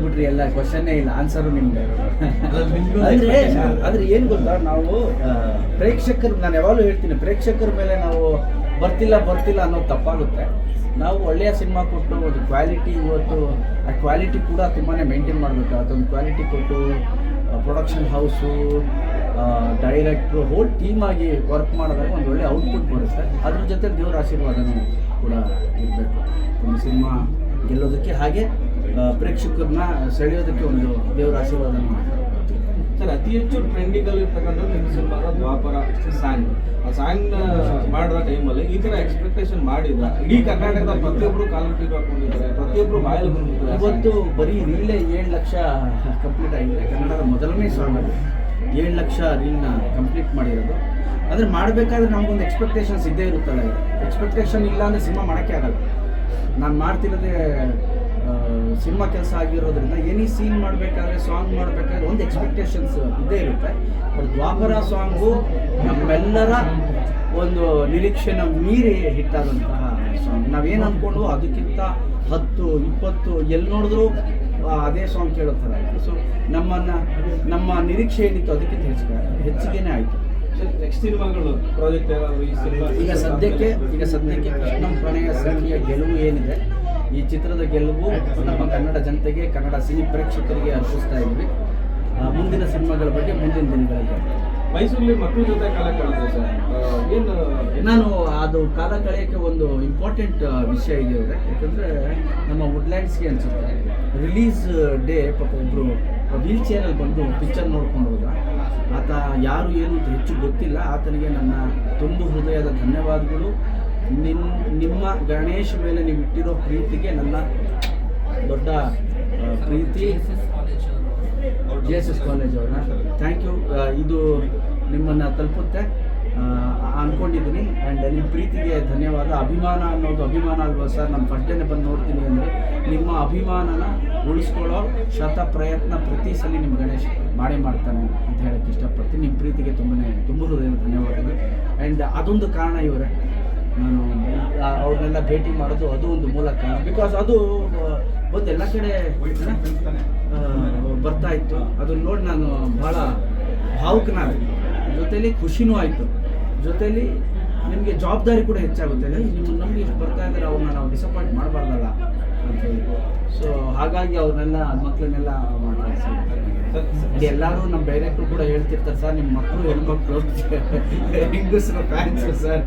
ಹೇಳ್ಬಿಟ್ರಿ, ಎಲ್ಲ ಕ್ವಶನ್ನೇ ಇಲ್ಲ, ಆನ್ಸರು ನಿಮ್ಗೆ. ಆದರೆ ಏನು ಗೊತ್ತಾ, ನಾವು ಪ್ರೇಕ್ಷಕರು, ನಾನು ಯಾವಾಗಲೂ ಹೇಳ್ತೀನಿ, ಪ್ರೇಕ್ಷಕರ ಮೇಲೆ ನಾವು ಬರ್ತಿಲ್ಲ ಅನ್ನೋದು ತಪ್ಪಾಗುತ್ತೆ. ನಾವು ಒಳ್ಳೆಯ ಸಿನಿಮಾ ಕೊಟ್ಟು ಒಂದು ಕ್ವಾಲಿಟಿ, ಇವತ್ತು ಆ ಕ್ವಾಲಿಟಿ ಕೂಡ ತುಂಬಾ ಮೇಂಟೈನ್ ಮಾಡಬೇಕು. ಅದೊಂದು ಕ್ವಾಲಿಟಿ ಕೊಟ್ಟು ಪ್ರೊಡಕ್ಷನ್ ಹೌಸು, ಡೈರೆಕ್ಟ್ರು, ಹೋಲ್ ಟೀಮಾಗಿ ವರ್ಕ್ ಮಾಡಿದಾಗ ಒಂದು ಒಳ್ಳೆ ಔಟ್ಪುಟ್ ಬರುತ್ತೆ. ಅದ್ರ ಜೊತೆ ದೇವರ ಆಶೀರ್ವಾದನೂ ಕೂಡ ಇರಬೇಕು ಒಂದು ಸಿನಿಮಾ ಗೆಲ್ಲೋದಕ್ಕೆ, ಹಾಗೆ ಪ್ರೇಕ್ಷಕರನ್ನ ಸೆಳೆಯೋದಕ್ಕೆ ಒಂದು ದೇವರ ಆಶೀರ್ವಾದನೂ. ಸರ್, ಅತಿ ಹೆಚ್ಚು ಟ್ರೆಂಡಿಂಗಲ್ಲಿ ಇರ್ತಕ್ಕಂಥದ್ದು ನಿಮ್ಮ ಸಿನಿಮಾದ ದ್ವಾಪರ ಸಾಂಗ್. ಆ ಸಾಂಗ್ ಮಾಡಿದ ಟೈಮಲ್ಲಿ ಈ ಥರ ಎಕ್ಸ್ಪೆಕ್ಟೇಷನ್ ಮಾಡಿದ ಇಡೀ ಕರ್ನಾಟಕದ ಪ್ರತಿಯೊಬ್ಬರು ಕಾಲರ್ಟಿ ಹಾಕೊಂಡಿದ್ದಾರೆ, ಪ್ರತಿಯೊಬ್ಬರು ಬಾಯಲ್ಲಿ ಬಂದಿದ್ದಾರೆ. ಇವತ್ತು ಬರೀ ರೀಲೇ 7 ಲಕ್ಷ ಕಂಪ್ಲೀಟ್ ಆಗಿದೆ. ಕನ್ನಡದ ಮೊದಲನೇ ಸಾಂಗ್ ಅಲ್ಲಿ 7 ಲಕ್ಷ ರೀಲ್ನ ಕಂಪ್ಲೀಟ್ ಮಾಡಿರೋದು. ಅಂದರೆ ಮಾಡಬೇಕಾದ್ರೆ ನಮಗೊಂದು ಎಕ್ಸ್ಪೆಕ್ಟೇಷನ್ಸ್ ಇದ್ದೇ ಇರುತ್ತಲ್ಲ. ಎಕ್ಸ್ಪೆಕ್ಟೇಷನ್ ಇಲ್ಲ ಅಂದರೆ ಸಿನಿಮಾ ಮಾಡೋಕ್ಕೆ ಆಗಲ್ಲ. ನಾನು ಮಾಡ್ತಿರೋದೇ ಸಿನಿಮಾ ಕೆಲಸ ಆಗಿರೋದ್ರಿಂದ ಎನಿ ಸೀನ್ ಮಾಡಬೇಕಾದ್ರೆ, ಸಾಂಗ್ ಮಾಡಬೇಕಾದ್ರೆ ಒಂದು ಎಕ್ಸ್ಪೆಕ್ಟೇಷನ್ಸ್ ಇದ್ದೇ ಇರುತ್ತೆ. ಬಟ್ ದ್ವಾಪರ ಸಾಂಗು ನಮ್ಮೆಲ್ಲರ ಒಂದು ನಿರೀಕ್ಷೆನ ಮೀರಿ ಹಿಟ್ಟಾದಂತಹ ಸಾಂಗ್. ನಾವೇನು ಅಂದ್ಕೊಂಡು ಅದಕ್ಕಿಂತ 10, 20 ಎಲ್ಲಿ ನೋಡಿದ್ರು ಅದೇ ಸಾಂಗ್ ಕೇಳೋ ಥರ ಆಯಿತು. ಸೊ ನಮ್ಮ ನಿರೀಕ್ಷೆ ಏನಿತ್ತು ಅದಕ್ಕಿಂತ ಹೆಚ್ಚಿಗೆನೇ ಆಯಿತು. ನೆಕ್ಸ್ಟ್ ಸಿನಿಮಾಗಳು ಪ್ರಾಜೆಕ್ಟ್ ಈಗ ಸದ್ಯಕ್ಕೆ ಕೃಷ್ಣಂ ಪ್ರಣಯ ಸಖಿಯ ಗೆಲುವು ಏನಿದೆ, ಈ ಚಿತ್ರದ ಗೆಲುವು ನಮ್ಮ ಕನ್ನಡ ಜನತೆಗೆ, ಕನ್ನಡ ಸಿನಿ ಪ್ರೇಕ್ಷಕರಿಗೆ ಅರ್ಪಿಸ್ತಾ ಇದ್ವಿ. ಮುಂದಿನ ಸಿನಿಮಾಗಳ ಬಗ್ಗೆ ಮುಂದಿನ ದಿನಗಳಲ್ಲಿ. ಮೈಸೂರಲ್ಲಿ ಮಕ್ಕಳ ಜೊತೆ ಕಾಲ ಕಳೆದ ಸರ್, ಏನು ನಾನು ಅದು ಕಾಲ ಕಳೆಯೋಕ್ಕೆ ಒಂದು ಇಂಪಾರ್ಟೆಂಟ್ ವಿಷಯ ಇದೆ ಅವರೇ. ಯಾಕಂದರೆ ನಮ್ಮ ವುಡ್ಲ್ಯಾಂಡ್ಸ್ಗೆ ಅನಿಸುತ್ತೆ ರಿಲೀಸ್ ಡೇ ಪಾಪ ಒಬ್ಬರು ವೀಲ್ ಚೇರಲ್ಲಿ ಬಂದು ಪಿಕ್ಚರ್ ನೋಡ್ಕೊಂಡು ಹೋದ. ಆತ ಯಾರು ಏನು ಅಂತ ಹೆಚ್ಚು ಗೊತ್ತಿಲ್ಲ. ಆತನಿಗೆ ನನ್ನ ತುಂಬು ಹೃದಯದ ಧನ್ಯವಾದಗಳು. ನಿಮ್ಮ ಗಣೇಶ್ ಮೇಲೆ ನೀವು ಇಟ್ಟಿರೋ ಪ್ರೀತಿಗೆ ನನ್ನ ದೊಡ್ಡ ಪ್ರೀತಿ. JSS ಕಾಲೇಜ್ ಅವರ ಥ್ಯಾಂಕ್ ಯು. ಇದು ನಿಮ್ಮನ್ನು ತಲುಪುತ್ತೆ ಅಂದ್ಕೊಂಡಿದ್ದೀನಿ. ಆ್ಯಂಡ್ ನಿಮ್ಮ ಪ್ರೀತಿಗೆ ಧನ್ಯವಾದ. ಅಭಿಮಾನ ಅನ್ನೋದು ಅಭಿಮಾನ ಅಲ್ವಾ ಸರ್? ನಾನು ಫಸ್ಟ್ ಡೇನೇ ಬಂದು ನೋಡ್ತೀನಿ ಅಂದರೆ ನಿಮ್ಮ ಅಭಿಮಾನನ ಉಳಿಸ್ಕೊಳ್ಳೋ ಪ್ರಯತ್ನ ಪ್ರತಿ ಸಲ ನಿಮ್ಮ ಗಣೇಶ್ ಮಾಡ್ತಾನೆ ಅಂತ ಹೇಳೋಕ್ಕೆ ಇಷ್ಟಪಡ್ತೀನಿ. ನಿಮ್ಮ ಪ್ರೀತಿಗೆ ತುಂಬ ಹೃದಯದ ಧನ್ಯವಾದಗಳು. ಆ್ಯಂಡ್ ಅದೊಂದು ಕಾರಣ ಇವರೇ, ನಾನು ಅವ್ರನ್ನೆಲ್ಲ ಭೇಟಿ ಮಾಡೋದು ಅದು ಒಂದು ಮೂಲ ಕಾರಣ. ಬಿಕಾಸ್ ಅದು ಬಂದು ಎಲ್ಲ ಕಡೆ ಬರ್ತಾ ಇತ್ತು. ಅದನ್ನು ನೋಡಿ ನಾನು ಭಾಳ ಭಾವುಕನಾದೆ. ಜೊತೆಲಿ ಖುಷಿನೂ ಆಯಿತು. ಜೊತೆಲಿ ನಿಮಗೆ ಜವಾಬ್ದಾರಿ ಕೂಡ ಹೆಚ್ಚಾಗುತ್ತೆ. ನಿಮ್ಮನ್ನು ನಂಬಿ ಎಷ್ಟು ಬರ್ತಾ ಇದ್ದಾರೆ, ಅವ್ರನ್ನ ನಾವು ಡಿಸಪಾಯಿಂಟ್ ಮಾಡಬಾರ್ದಲ್ಲ ಅಂತೇಳಿ. ಸೊ ಹಾಗಾಗಿ ಅವ್ರನ್ನೆಲ್ಲ ಮಕ್ಕಳನ್ನೆಲ್ಲ ಮಾತಾಡ್ಸಿ ಎಲ್ಲರೂ ನಮ್ಮ ಡೈರೆಕ್ಟ್ರು ಕೂಡ ಹೇಳ್ತಿರ್ತಾರೆ, ಸರ್ ನಿಮ್ಮ ಮಕ್ಕಳು ಹೆಣ್ಮಕ್ಳು ಹೆಂಗಸರು ಫ್ಯಾನ್ಸು ಸರ್.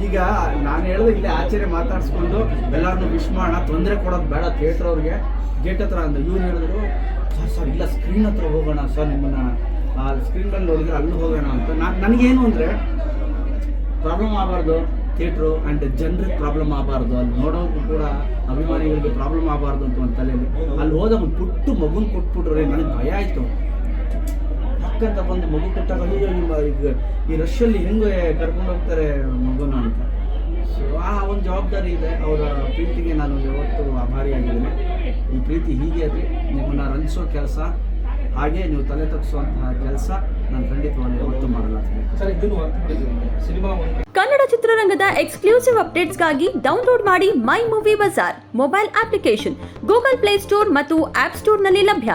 ಈಗ ನಾನು ಹೇಳಿದ್ರೆ ಇಲ್ಲೇ ಆಚೆರೆ ಮಾತಾಡಿಸ್ಕೊಂಡು ಎಲ್ಲರನ್ನೂ ವಿಶ್ ಮಾಡೋಣ, ತೊಂದರೆ ಕೊಡೋದು ಬೇಡ ಥಿಯೇಟ್ರ್ ಅವ್ರಿಗೆ, ಗೇಟ್ ಹತ್ರ ಅಂತ. ಇವ್ರು ಹೇಳಿದ್ರು, ಸರ್ ಇಲ್ಲ ಸ್ಕ್ರೀನ್ ಹತ್ರ ಹೋಗೋಣ ಸರ್, ನಿಮ್ಮನ್ನು ಸ್ಕ್ರೀನಲ್ಲಿ ನೋಡಿದ್ರೆ ಅಲ್ಲಿ ಹೋಗೋಣ ಅಂತ. ನನಗೇನು ಅಂದರೆ ಪ್ರಾಬ್ಲಮ್ ಆಗಬಾರ್ದು ಥಿಯೇಟ್ರು, ಆ್ಯಂಡ್ ಜನರಿಗೆ ಪ್ರಾಬ್ಲಮ್ ಆಗಬಾರ್ದು, ಅಲ್ಲಿ ನೋಡೋಕ್ಕೂ ಕೂಡ ಅಭಿಮಾನಿಗಳಿಗೆ ಪ್ರಾಬ್ಲಮ್ ಆಗಬಾರ್ದು ಅಂತ ಒಂದು ತಲೆಯಲ್ಲಿ. ಅಲ್ಲಿ ಹೋದಾಗ ಒಂದು ಪುಟ್ಟು ಮಗುನ ಕೊಟ್ಬಿಟ್ರೆ ನನಗೆ ಭಯ ಆಯಿತು. ಅಕ್ಕಂತ ಬಂದು ಮಗು ಕೊಟ್ಟಾಗ ಈಗ ಈ ರಶಲ್ಲಿ ಹೆಂಗೆ ಕರ್ಕೊಂಡು ಹೋಗ್ತಾರೆ ಮಗುನ ಅಂತ. ಸೊ ಆ ಒಂದು ಜವಾಬ್ದಾರಿ ಇದೆ. ಅವರ ಪ್ರೀತಿಗೆ ನಾನು ಯಾವತ್ತೂ ಆಭಾರಿಯಾಗಿದ್ದೇನೆ. ಈ ಪ್ರೀತಿ ಹೀಗೆ ಇರಲಿ, ನಿಮ್ಮನ್ನು ರಂಜಿಸೋ ಕೆಲಸ, ಹಾಗೆ ನೀವು ತಲೆ ತಗ್ಗಿಸುವಂತಹ ಕೆಲಸ ನಾನು ಖಂಡಿತವಾಗಿ ಯಾವತ್ತೂ ಮಾಡಲ್ಲ. ಕನ್ನಡ ಚಿತ್ರರಂಗದ ಎಕ್ಸ್ಕ್ಲೂಸಿವ್ ಅಪ್ಡೇಟ್ಸ್ಗಾಗಿ ಡೌನ್ಲೋಡ್ ಮಾಡಿ my movie bazaar mobile application. Google Play Store ಮತ್ತು ಆಪ್ ಸ್ಟೋರ್ನಲ್ಲಿ ಲಭ್ಯ.